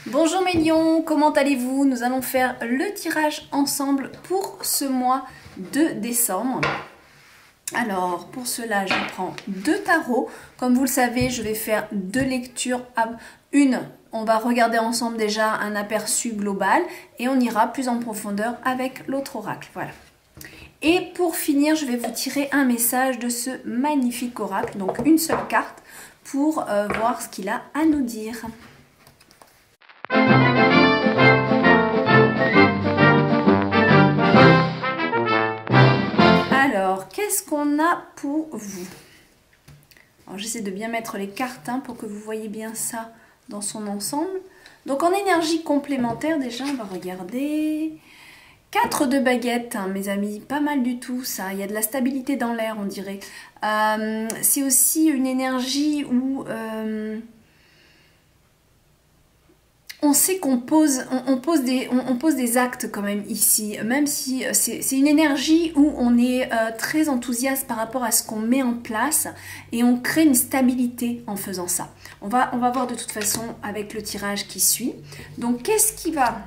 Bonjour mes lions, comment allez-vous? Nous allons faire le tirage ensemble pour ce mois de décembre. Alors pour cela je prends deux tarots. Comme vous le savez, je vais faire deux lectures. Une, on va regarder ensemble déjà un aperçu global et on ira plus en profondeur avec l'autre oracle. Voilà. Et pour finir, je vais vous tirer un message de ce magnifique oracle, donc une seule carte pour voir ce qu'il a à nous dire. Alors, qu'est-ce qu'on a pour vous? Alors, j'essaie de bien mettre les cartes pour que vous voyez bien ça dans son ensemble. Donc, en énergie complémentaire, déjà, on va regarder. 4 de baguettes, mes amis, pas mal du tout ça. Il y a de la stabilité dans l'air, on dirait. C'est aussi une énergie où on sait qu'on pose, on pose des actes quand même ici, même si c'est une énergie où on est très enthousiaste par rapport à ce qu'on met en place et on crée une stabilité en faisant ça. On va voir de toute façon avec le tirage qui suit. Donc qu'est-ce qui va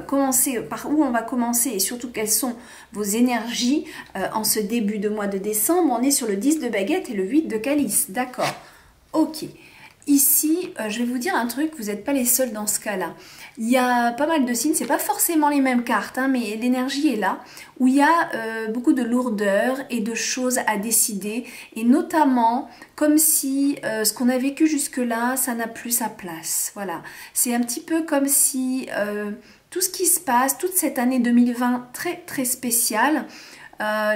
commencer, par où on va commencer et surtout quelles sont vos énergies en ce début de mois de décembre? On est sur le 10 de baguette et le 8 de calice, d'accord, ok. Ici, je vais vous dire un truc, vous n'êtes pas les seuls dans ce cas-là. Il y a pas mal de signes, c'est pas forcément les mêmes cartes, mais l'énergie est là, où il y a beaucoup de lourdeur et de choses à décider, et notamment comme si ce qu'on a vécu jusque-là, ça n'a plus sa place. Voilà, c'est un petit peu comme si tout ce qui se passe, toute cette année 2020 très très spéciale,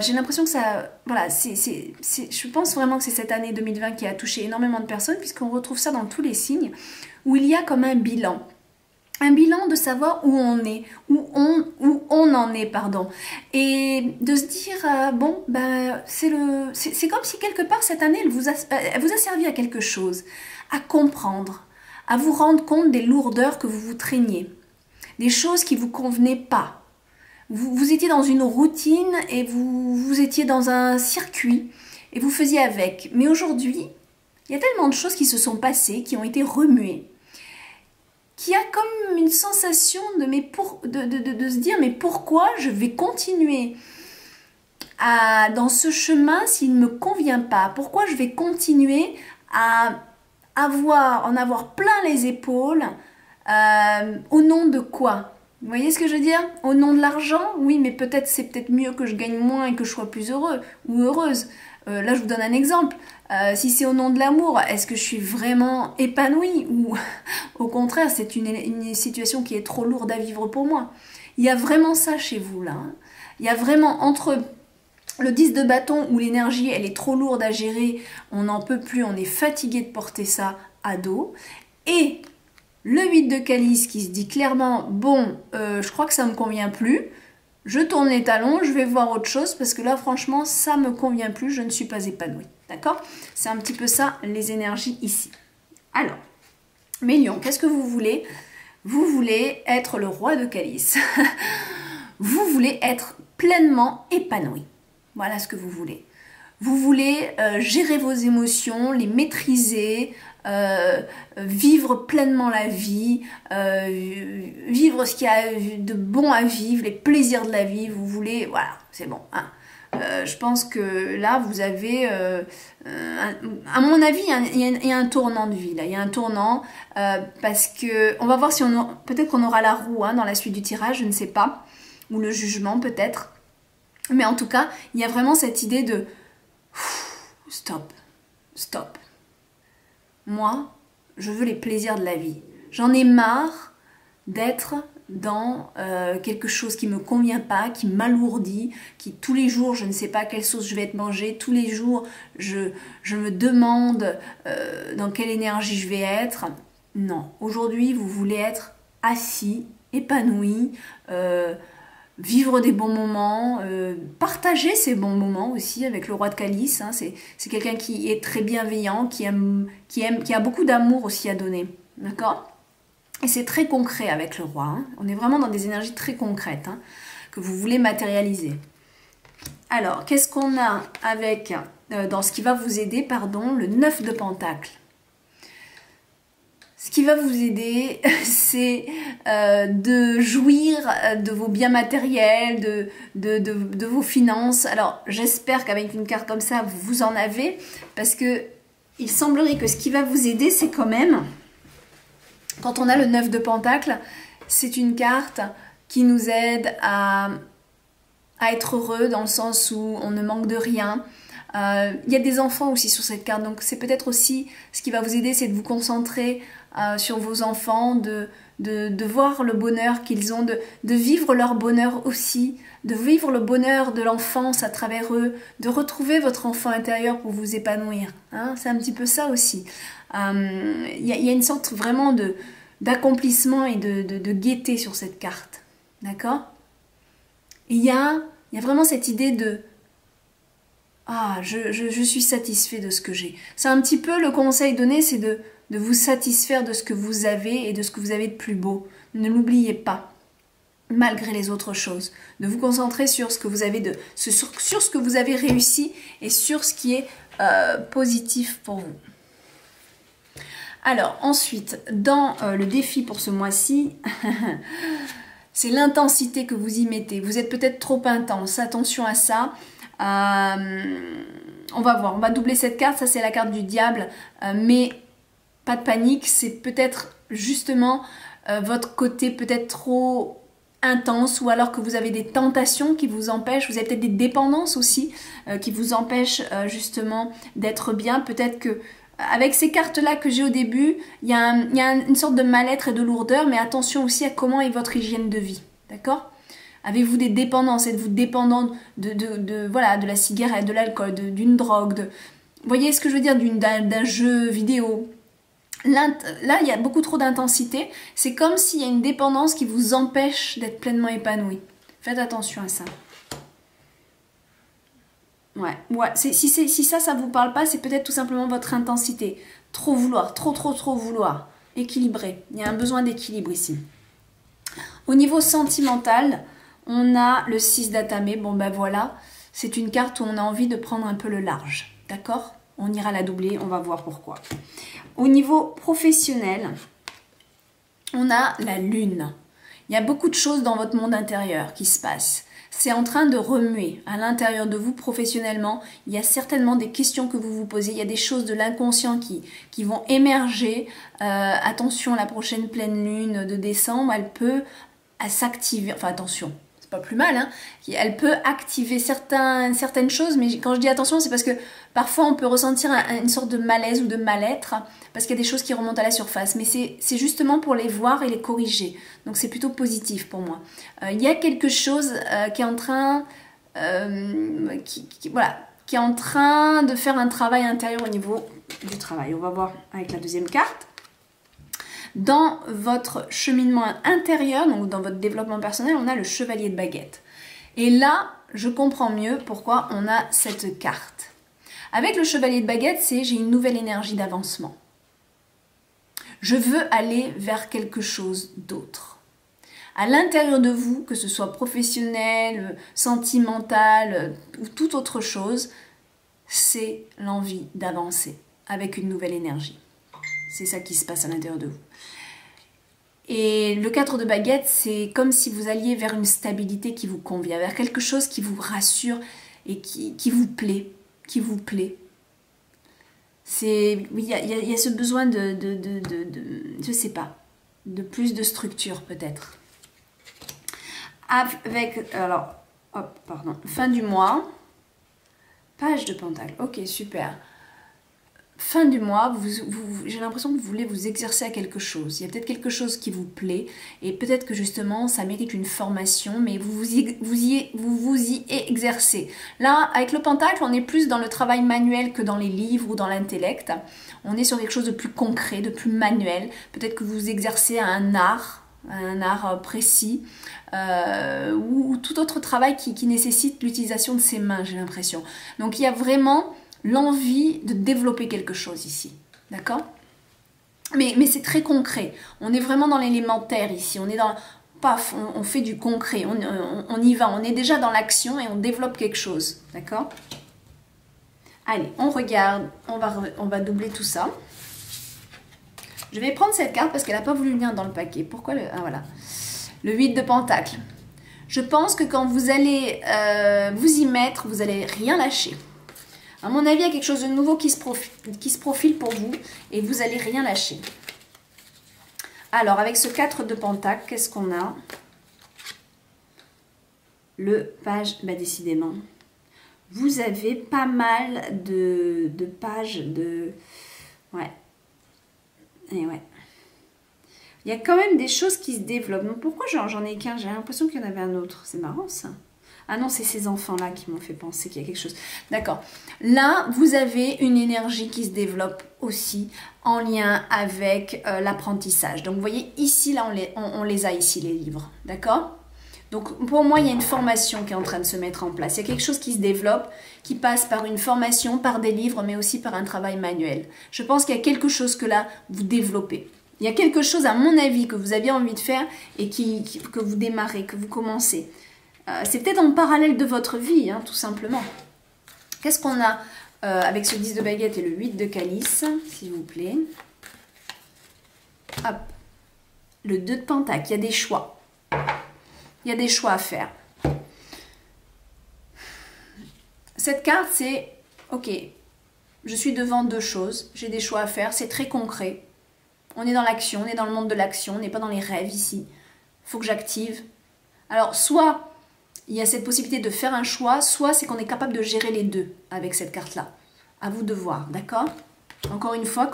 j'ai l'impression que ça, voilà, je pense vraiment que c'est cette année 2020 qui a touché énormément de personnes, puisqu'on retrouve ça dans tous les signes, où il y a comme un bilan de savoir où on est, où on en est, pardon, et de se dire, bon, ben, c'est comme si quelque part cette année, elle vous a servi à quelque chose, à comprendre, à vous rendre compte des lourdeurs que vous traîniez, des choses qui ne vous convenaient pas. Vous étiez dans une routine et vous étiez dans un circuit et vous faisiez avec. Mais aujourd'hui, il y a tellement de choses qui se sont passées, qui ont été remuées, qu'il y a comme une sensation de se dire mais pourquoi je vais continuer dans ce chemin s'il ne me convient pas? Pourquoi je vais continuer à en avoir plein les épaules au nom de quoi? Vous voyez ce que je veux dire? Au nom de l'argent? Oui, mais c'est peut-être mieux que je gagne moins et que je sois plus heureux ou heureuse. Là, je vous donne un exemple. Si c'est au nom de l'amour, est-ce que je suis vraiment épanouie? Ou au contraire, c'est une situation qui est trop lourde à vivre pour moi? Il y a vraiment ça chez vous, là. Il y a vraiment entre le 10 de bâton où l'énergie, elle est trop lourde à gérer, on n'en peut plus, on est fatigué de porter ça à dos, et le 8 de calice qui se dit clairement, bon, je crois que ça ne me convient plus, je tourne les talons, je vais voir autre chose parce que là, franchement, ça ne me convient plus, je ne suis pas épanouie. D'accord? C'est un petit peu ça, les énergies ici. Alors, mes lions, qu'est-ce que vous voulez? Vous voulez être le roi de calice. Vous voulez être pleinement épanoui. Voilà ce que vous voulez. Vous voulez gérer vos émotions, les maîtriser, vivre pleinement la vie, vivre ce qu'il y a de bon à vivre, les plaisirs de la vie. Vous voulez, voilà, c'est bon. Je pense que là, vous avez, à mon avis, il y a un tournant de vie. Là. Il y a un tournant parce que, on va voir si peut-être qu'on aura la roue dans la suite du tirage, je ne sais pas, ou le jugement peut-être. Mais en tout cas, il y a vraiment cette idée de stop, stop. Moi, je veux les plaisirs de la vie. J'en ai marre d'être dans quelque chose qui ne me convient pas, qui m'alourdit, qui tous les jours, je ne sais pas quelle sauce je vais être mangée, tous les jours, je me demande dans quelle énergie je vais être. Non, aujourd'hui, vous voulez être assis, épanoui, vivre des bons moments, partager ces bons moments aussi avec le roi de calice. C'est quelqu'un qui est très bienveillant, qui a beaucoup d'amour aussi à donner. D'accord? Et c'est très concret avec le roi. On est vraiment dans des énergies très concrètes que vous voulez matérialiser. Alors, qu'est-ce qu'on a avec, dans ce qui va vous aider, pardon, le 9 de Pentacle? Ce qui va vous aider, c'est de jouir de vos biens matériels, de vos finances. Alors, j'espère qu'avec une carte comme ça, vous en avez, parce que il semblerait que ce qui va vous aider, c'est quand même, quand on a le 9 de Pentacle, c'est une carte qui nous aide à être heureux dans le sens où on ne manque de rien. Il y a des enfants aussi sur cette carte, donc c'est peut-être aussi ce qui va vous aider, c'est de vous concentrer sur vos enfants, de voir le bonheur qu'ils ont, de vivre leur bonheur aussi, de vivre le bonheur de l'enfance à travers eux, de retrouver votre enfant intérieur pour vous épanouir. Hein, c'est un petit peu ça aussi. Il y a une sorte vraiment d'accomplissement et de gaieté sur cette carte. D'accord? Il y a vraiment cette idée de « Ah, je suis satisfait de ce que j'ai ». C'est un petit peu le conseil donné, c'est de vous satisfaire de ce que vous avez et de ce que vous avez de plus beau. Ne l'oubliez pas, malgré les autres choses. De vous concentrer sur ce que vous avez sur ce que vous avez réussi et sur ce qui est positif pour vous. Alors, ensuite, dans le défi pour ce mois-ci, c'est l'intensité que vous y mettez. Vous êtes peut-être trop intense, attention à ça. On va voir, on va doubler cette carte, ça c'est la carte du diable, mais pas de panique, c'est peut-être justement votre côté peut-être trop intense, ou alors que vous avez des tentations qui vous empêchent, vous avez peut-être des dépendances aussi qui vous empêchent justement d'être bien. Peut-être que avec ces cartes-là que j'ai au début, il y a une sorte de mal-être et de lourdeur, mais attention aussi à comment est votre hygiène de vie, d'accord? Avez-vous des dépendances? Êtes-vous dépendant voilà, de la cigarette, de l'alcool, d'une drogue, vous voyez ce que je veux dire, d'un jeu vidéo? Là, il y a beaucoup trop d'intensité. C'est comme s'il y a une dépendance qui vous empêche d'être pleinement épanoui. Faites attention à ça. Ouais. Si ça vous parle pas, c'est peut-être tout simplement votre intensité. Trop vouloir, trop vouloir. Équilibré. Il y a un besoin d'équilibre ici. Au niveau sentimental, on a le 6 d'Atame. Bon ben voilà, c'est une carte où on a envie de prendre un peu le large. D'accord? On ira la doubler, on va voir pourquoi. Au niveau professionnel, on a la lune. Il y a beaucoup de choses dans votre monde intérieur qui se passent. C'est en train de remuer à l'intérieur de vous professionnellement. Il y a certainement des questions que vous vous posez. Il y a des choses de l'inconscient qui vont émerger. Attention, la prochaine pleine lune de décembre, elle peut s'activer. Enfin, attention, c'est pas plus mal, hein. Elle peut activer certaines choses, mais quand je dis attention, c'est parce que parfois on peut ressentir une sorte de malaise ou de mal-être, parce qu'il y a des choses qui remontent à la surface, mais c'est justement pour les voir et les corriger. Donc c'est plutôt positif pour moi. Il y a quelque chose qui est en train, qui est en train de faire un travail intérieur au niveau du travail. On va voir avec la deuxième carte. Dans votre cheminement intérieur, donc dans votre développement personnel, on a le chevalier de baguette. Et là, je comprends mieux pourquoi on a cette carte. Avec le chevalier de baguette, c'est j'ai une nouvelle énergie d'avancement. Je veux aller vers quelque chose d'autre. À l'intérieur de vous, que ce soit professionnel, sentimental ou toute autre chose, c'est l'envie d'avancer avec une nouvelle énergie. C'est ça qui se passe à l'intérieur de vous. Et le 4 de baguette, c'est comme si vous alliez vers une stabilité qui vous convient, vers quelque chose qui vous rassure et qui vous plaît, Il y a ce besoin je sais pas, de plus de structure peut-être. Avec, alors, hop, pardon, fin du mois, page de pentacle, ok, super. Fin du mois, j'ai l'impression que vous voulez vous exercer à quelque chose. Il y a peut-être quelque chose qui vous plaît et peut-être que justement ça mérite une formation, mais vous vous y exercez. Là, avec le pentacle, on est plus dans le travail manuel que dans les livres ou dans l'intellect. On est sur quelque chose de plus concret, de plus manuel. Peut-être que vous vous exercez à un art précis ou tout autre travail qui nécessite l'utilisation de ses mains, j'ai l'impression. Donc il y a vraiment l'envie de développer quelque chose ici, d'accord? Mais c'est très concret. On est vraiment dans l'élémentaire ici. On est dans, paf, on fait du concret. On y va. On est déjà dans l'action et on développe quelque chose, d'accord? Allez, on regarde. On va doubler tout ça. Je vais prendre cette carte parce qu'elle n'a pas voulu venir dans le paquet. Pourquoi le... Ah voilà. Le 8 de Pentacle. Je pense que quand vous allez vous y mettre, vous n'allez rien lâcher. À mon avis, il y a quelque chose de nouveau qui se profile pour vous et vous n'allez rien lâcher. Alors, avec ce 4 de Pentacle, qu'est-ce qu'on a? Le page, bah décidément. Vous avez pas mal de pages de... Ouais. Et ouais. Il y a quand même des choses qui se développent. Donc pourquoi j'en ai qu'un? J'ai l'impression qu'il y en avait un autre. C'est marrant ça. Ah non, c'est ces enfants-là qui m'ont fait penser qu'il y a quelque chose. D'accord. Là, vous avez une énergie qui se développe aussi en lien avec l'apprentissage. Donc vous voyez, ici, là, on les a ici, les livres. D'accord? Donc pour moi, il y a une formation qui est en train de se mettre en place. Il y a quelque chose qui se développe, qui passe par une formation, par des livres, mais aussi par un travail manuel. Je pense qu'il y a quelque chose que là, vous développez. Il y a quelque chose, à mon avis, que vous aviez envie de faire et que vous démarrez, que vous commencez. C'est peut-être en parallèle de votre vie, hein, tout simplement. Qu'est-ce qu'on a avec ce 10 de baguette et le 8 de calice, s'il vous plaît? Hop. Le 2 de pentacle, il y a des choix. Il y a des choix à faire. Cette carte, c'est, ok, je suis devant deux choses, j'ai des choix à faire, c'est très concret. On est dans l'action, on est dans le monde de l'action, on n'est pas dans les rêves ici. Il faut que j'active. Alors, soit il y a cette possibilité de faire un choix, soit c'est qu'on est capable de gérer les deux avec cette carte-là. À vous de voir, d'accord? Encore une fois,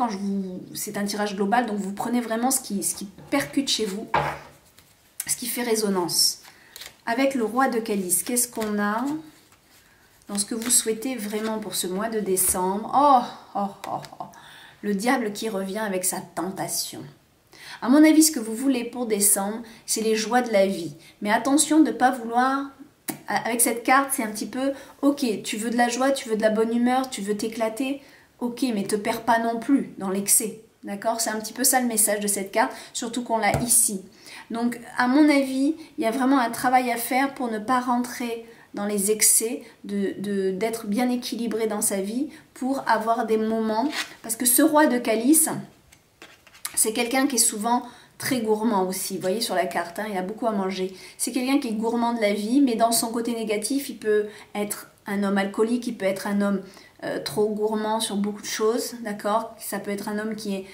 c'est un tirage global, donc vous prenez vraiment ce qui percute chez vous, ce qui fait résonance. Avec le roi de calice, qu'est-ce qu'on a dans ce que vous souhaitez vraiment pour ce mois de décembre? Le diable qui revient avec sa tentation. À mon avis, ce que vous voulez pour décembre, c'est les joies de la vie. Mais attention de ne pas vouloir... Avec cette carte, c'est un petit peu... Ok, tu veux de la joie, tu veux de la bonne humeur, tu veux t'éclater. Ok, mais te perds pas non plus dans l'excès. D'accord? C'est un petit peu ça le message de cette carte, surtout qu'on l'a ici. Donc, à mon avis, il y a vraiment un travail à faire pour ne pas rentrer dans les excès, d'être bien équilibré dans sa vie pour avoir des moments. Parce que ce roi de calice, c'est quelqu'un qui est souvent très gourmand aussi. Vous voyez sur la carte, hein, il a beaucoup à manger. C'est quelqu'un qui est gourmand de la vie, mais dans son côté négatif, il peut être un homme alcoolique, il peut être un homme trop gourmand sur beaucoup de choses, d'accord? Ça peut être un homme qui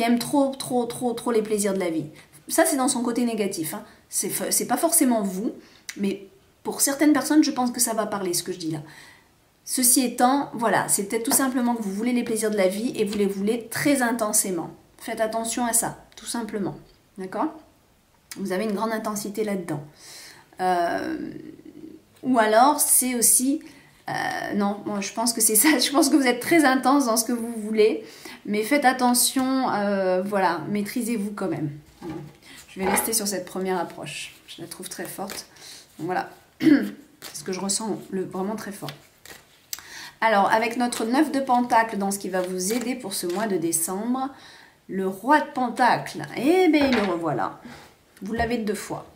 aime trop les plaisirs de la vie. Ça, c'est dans son côté négatif. Hein. C'est pas forcément vous, mais pour certaines personnes, je pense que ça va parler, ce que je dis là. Ceci étant, voilà, c'est peut-être tout simplement que vous voulez les plaisirs de la vie et vous les voulez très intensément. Faites attention à ça, tout simplement. D'accord? Vous avez une grande intensité là-dedans. Ou alors, c'est aussi... non, moi, je pense que c'est ça. Je pense que vous êtes très intense dans ce que vous voulez. Mais faites attention, voilà, maîtrisez-vous quand même. Je vais rester sur cette première approche. Je la trouve très forte. Donc voilà, c'est ce que je ressens vraiment très fort. Alors, avec notre 9 de pentacle dans ce qui va vous aider pour ce mois de décembre, le roi de pentacle, eh bien, le revoilà. Vous l'avez deux fois.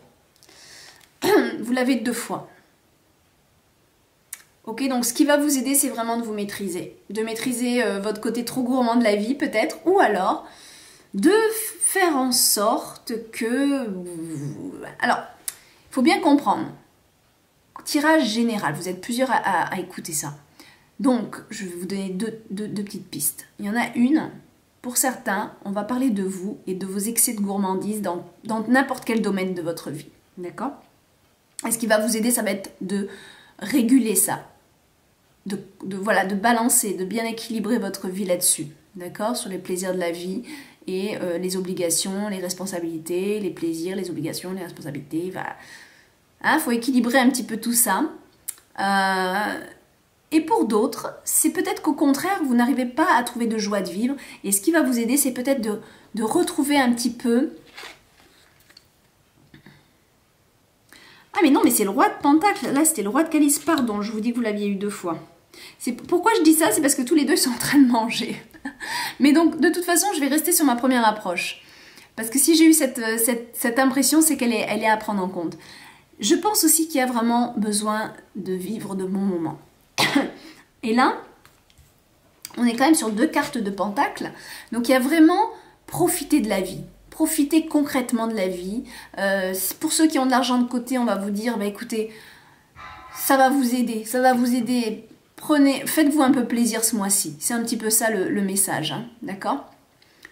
Vous l'avez deux fois. Ok, donc ce qui va vous aider, c'est vraiment de vous maîtriser. De maîtriser votre côté trop gourmand de la vie, peut-être, ou alors de faire en sorte que... Alors, il faut bien comprendre. Tirage général, vous êtes plusieurs à écouter ça. Donc, je vais vous donner deux petites pistes. Il y en a une, pour certains, on va parler de vous et de vos excès de gourmandise dans n'importe quel domaine de votre vie. D'accord? Et ce qui va vous aider, ça va être de réguler ça. Voilà, de balancer, de bien équilibrer votre vie là-dessus. D'accord? Sur les plaisirs de la vie et les obligations, les responsabilités, les plaisirs, les obligations, les responsabilités. Voilà. Hein, faut équilibrer un petit peu tout ça. Et pour d'autres, c'est peut-être qu'au contraire, vous n'arrivez pas à trouver de joie de vivre. Et ce qui va vous aider, c'est peut-être de retrouver un petit peu... Ah mais non, mais c'est le roi de pentacle. Là, c'était le roi de calice. Pardon, je vous dis que vous l'aviez eu deux fois. Pourquoi je dis ça? C'est parce que tous les deux sont en train de manger. Mais donc, de toute façon, je vais rester sur ma première approche. Parce que si j'ai eu cette impression, c'est qu'elle est à prendre en compte. Je pense aussi qu'il y a vraiment besoin de vivre de bons moments. Et là, on est quand même sur deux cartes de pentacle. Donc, il y a vraiment profitez de la vie. Profitez concrètement de la vie. Pour ceux qui ont de l'argent de côté, on va vous dire, bah, écoutez, ça va vous aider, ça va vous aider. Faites-vous un peu plaisir ce mois-ci. C'est un petit peu ça le message, hein, d'accord?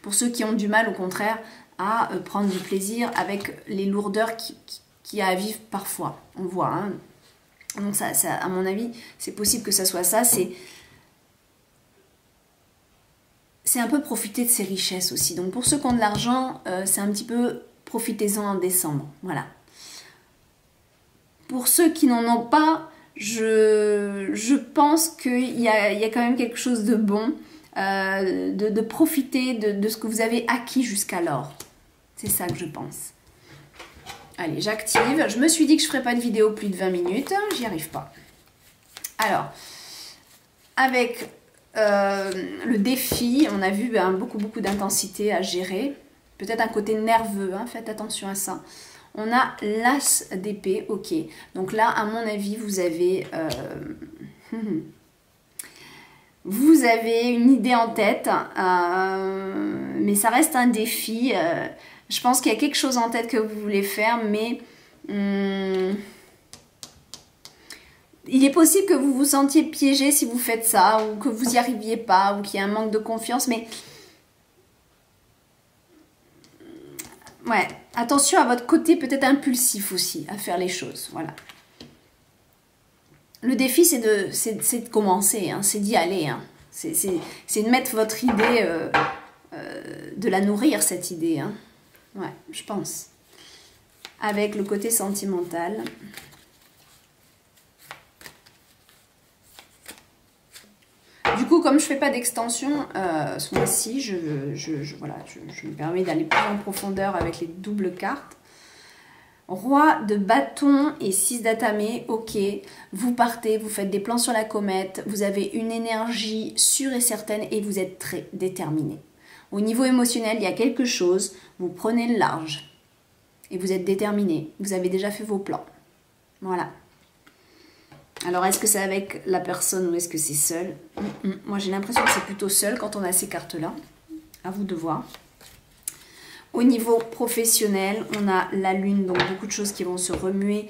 Pour ceux qui ont du mal, au contraire, à prendre du plaisir avec les lourdeurs qu'il y a à vivre parfois. On voit, hein. Donc ça, à mon avis, c'est possible que ça soit ça. C'est un peu profiter de ses richesses aussi. Donc pour ceux qui ont de l'argent, c'est un petit peu profitez-en en décembre. Voilà. Pour ceux qui n'en ont pas, je pense qu'il y a quand même quelque chose de bon, de profiter de ce que vous avez acquis jusqu'alors. C'est ça que je pense. Allez, j'active. Je me suis dit que je ne ferais pas de vidéo plus de 20 minutes. J'y arrive pas. Alors, avec le défi, on a vu beaucoup d'intensité à gérer. Peut-être un côté nerveux, hein, faites attention à ça. On a l'as d'épée, ok. Donc là, à mon avis, vous avez une idée en tête, mais ça reste un défi. Je pense qu'il y a quelque chose en tête que vous voulez faire, mais il est possible que vous vous sentiez piégé si vous faites ça, ou que vous n'y arriviez pas, ou qu'il y ait un manque de confiance, mais ouais, attention à votre côté peut-être impulsif aussi, à faire les choses, voilà. Le défi, c'est de commencer, hein, c'est d'y aller, hein. C'est de mettre votre idée, de la nourrir, cette idée, hein. Ouais, je pense. Avec le côté sentimental. Du coup, comme je ne fais pas d'extension ce mois-ci, je me permets d'aller plus en profondeur avec les doubles cartes. Roi de bâton et 6 d'atamé, ok. Vous partez, vous faites des plans sur la comète, vous avez une énergie sûre et certaine et vous êtes très déterminé. Au niveau émotionnel, il y a quelque chose, vous prenez le large et vous êtes déterminé. Vous avez déjà fait vos plans. Voilà. Alors, est-ce que c'est avec la personne ou est-ce que c'est seul? Moi, j'ai l'impression que c'est plutôt seul quand on a ces cartes-là. À vous de voir. Au niveau professionnel, on a la lune, donc beaucoup de choses qui vont se remuer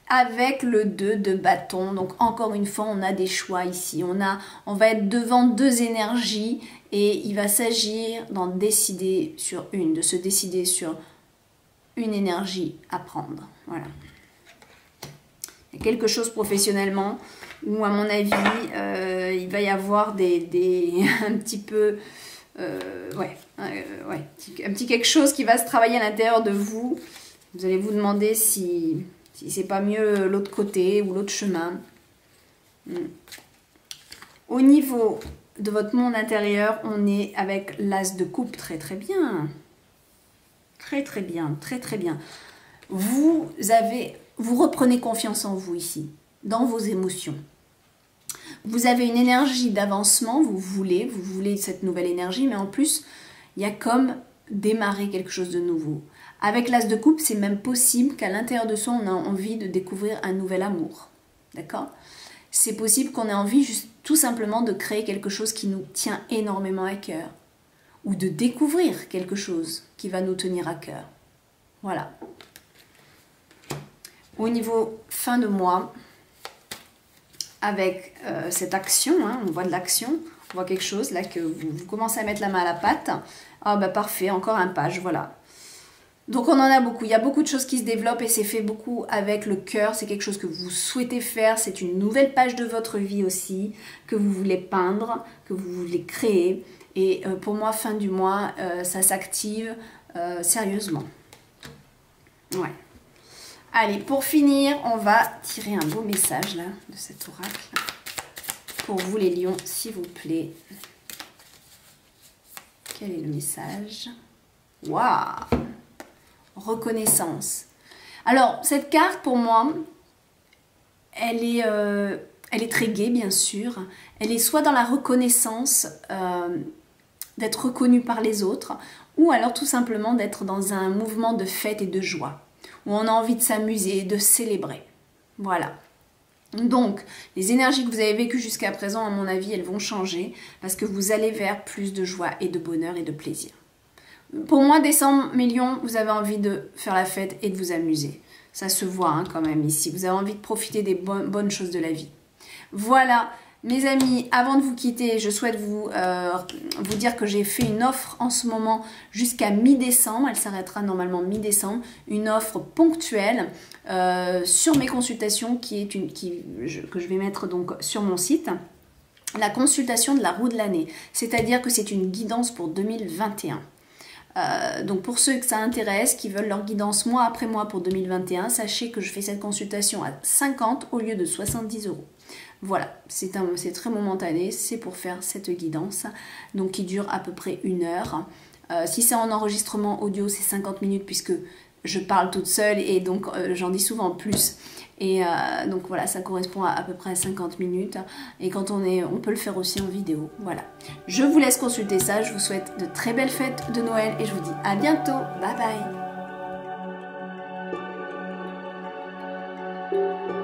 avec le 2 de bâton. Donc encore une fois, on a des choix ici. On va être devant deux énergies et il va s'agir d'en décider sur une, de se décider sur une énergie à prendre. Voilà. Il y a quelque chose professionnellement où, à mon avis, il va y avoir un petit peu... un petit quelque chose qui va se travailler à l'intérieur de vous. Vous allez vous demander si c'est pas mieux l'autre côté ou l'autre chemin. Au niveau de votre monde intérieur, on est avec l'as de coupe, très très bien. Très très bien, très très bien. Vous reprenez confiance en vous ici, dans vos émotions. Vous avez une énergie d'avancement, vous voulez cette nouvelle énergie, mais en plus, il y a comme démarrer quelque chose de nouveau. Avec l'as de coupe, c'est même possible qu'à l'intérieur de soi, on a envie de découvrir un nouvel amour. D'accord? C'est possible qu'on ait envie juste tout simplement de créer quelque chose qui nous tient énormément à cœur. Ou de découvrir quelque chose qui va nous tenir à cœur. Voilà. Au niveau fin de mois, avec cette action, hein, on voit de l'action, on voit quelque chose là que vous commencez à mettre la main à la pâte. Ah bah parfait, encore un page, voilà. Donc on en a beaucoup, il y a beaucoup de choses qui se développent et c'est fait beaucoup avec le cœur, c'est quelque chose que vous souhaitez faire, c'est une nouvelle page de votre vie aussi, que vous voulez peindre, que vous voulez créer. Et pour moi, fin du mois, ça s'active sérieusement. Ouais. Allez, pour finir, on va tirer un beau message là, de cet oracle. Pour vous les lions, s'il vous plaît. Quel est le message? Waouh! Reconnaissance. Alors, cette carte, pour moi, elle est très gaie, bien sûr. Elle est soit dans la reconnaissance d'être reconnue par les autres, ou alors tout simplement d'être dans un mouvement de fête et de joie, où on a envie de s'amuser, de célébrer. Voilà. Donc, les énergies que vous avez vécues jusqu'à présent, à mon avis, elles vont changer, parce que vous allez vers plus de joie et de bonheur et de plaisir. Pour moi, décembre, mes lions, vous avez envie de faire la fête et de vous amuser. Ça se voit hein, quand même ici. Vous avez envie de profiter des bonnes choses de la vie. Voilà, mes amis, avant de vous quitter, je souhaite vous dire que j'ai fait une offre en ce moment jusqu'à mi-décembre. Elle s'arrêtera normalement mi-décembre. Une offre ponctuelle sur mes consultations que je vais mettre donc sur mon site. La consultation de la roue de l'année. C'est-à-dire que c'est une guidance pour 2021. Donc pour ceux que ça intéresse, qui veulent leur guidance mois après mois pour 2021, sachez que je fais cette consultation à 50 au lieu de 70 €. Voilà, c'est très momentané, c'est pour faire cette guidance, donc qui dure à peu près 1 heure. Si c'est en enregistrement audio, c'est 50 minutes puisque je parle toute seule et donc j'en dis souvent plus. Et donc voilà, ça correspond à peu près à 50 minutes. Et quand on peut le faire aussi en vidéo. Voilà. Je vous laisse consulter ça. Je vous souhaite de très belles fêtes de Noël et je vous dis à bientôt. Bye bye.